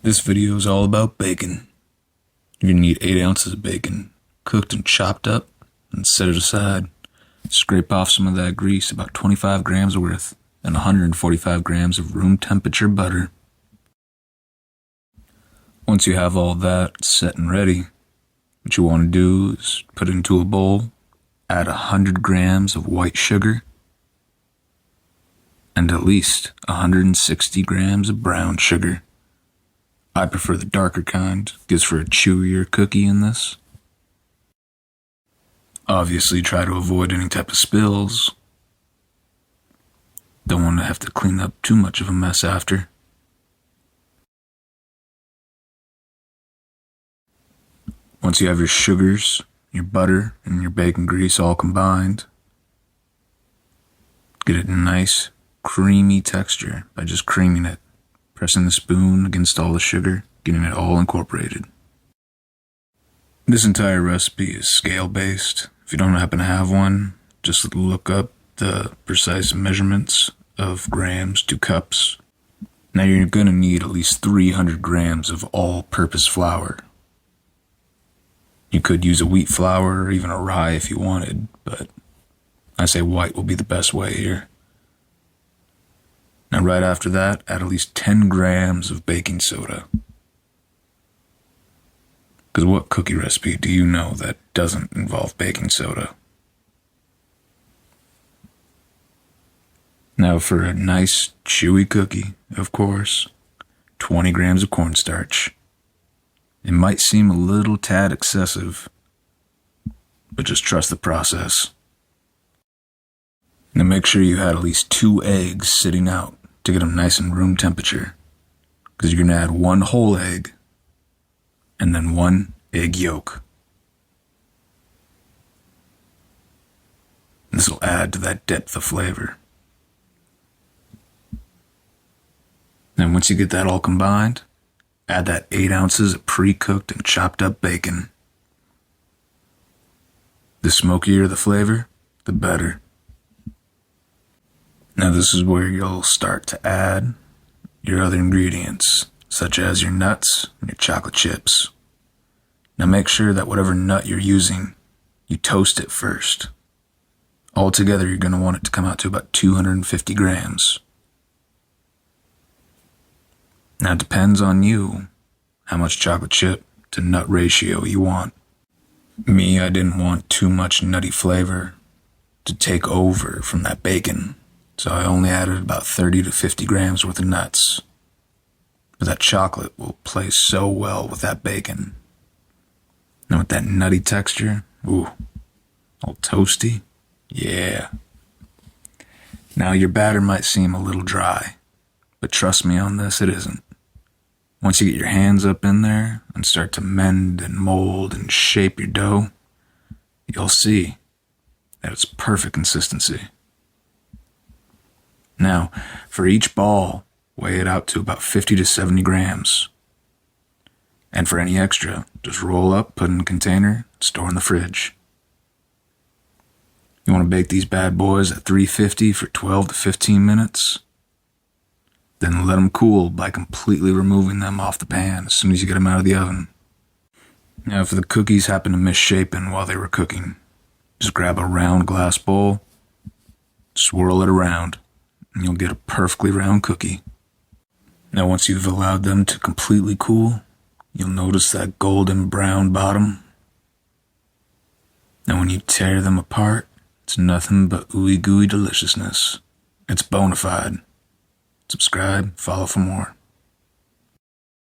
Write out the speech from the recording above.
This video is all about bacon. You're going to need 8 ounces of bacon, cooked and chopped up, and set it aside. Scrape off some of that grease, about 25 grams worth, and 145 grams of room temperature butter. Once you have all that set and ready, what you want to do is put it into a bowl, add 100 grams of white sugar, and at least 160 grams of brown sugar. I prefer the darker kind, gives for a chewier cookie in this. Obviously try to avoid any type of spills. Don't want to have to clean up too much of a mess after. Once you have your sugars, your butter, and your bacon grease all combined, get it a nice, creamy texture by just creaming it, pressing the spoon against all the sugar, getting it all incorporated. This entire recipe is scale-based. If you don't happen to have one, just look up the precise measurements of grams to cups. Now you're going to need at least 300 grams of all-purpose flour. You could use a wheat flour or even a rye if you wanted, but I say white will be the best way here. Now right after that, add at least 10 grams of baking soda. Because what cookie recipe do you know that doesn't involve baking soda? Now for a nice, chewy cookie, of course, 20 grams of cornstarch. It might seem a little tad excessive, but just trust the process. Now make sure you had at least 2 eggs sitting out to get them nice and room temperature, because you're going to add 1 whole egg and then 1 egg yolk. This will add to that depth of flavor. Then once you get that all combined, add that 8 ounces of pre-cooked and chopped up bacon. The smokier the flavor, the better. Now this is where you'll start to add your other ingredients, such as your nuts and your chocolate chips. Now make sure that whatever nut you're using, you toast it first. Altogether, you're going to want it to come out to about 250 grams. Now it depends on you how much chocolate chip to nut ratio you want. Me, I didn't want too much nutty flavor to take over from that bacon, so I only added about 30 to 50 grams worth of nuts. But that chocolate will play so well with that bacon. Now with that nutty texture, ooh, all toasty, yeah. Now your batter might seem a little dry, but trust me on this, it isn't. Once you get your hands up in there and start to mend and mold and shape your dough, you'll see that it's perfect consistency. Now, for each ball, weigh it out to about 50 to 70 grams. And for any extra, just roll up, put in a container, store in the fridge. You want to bake these bad boys at 350 for 12 to 15 minutes. Then let them cool by completely removing them off the pan as soon as you get them out of the oven. Now if the cookies happen to misshapen while they were cooking, just grab a round glass bowl, swirl it around, and you'll get a perfectly round cookie. Now once you've allowed them to completely cool, you'll notice that golden brown bottom. Now when you tear them apart, it's nothing but ooey gooey deliciousness. It's bona fide. Subscribe, follow for more.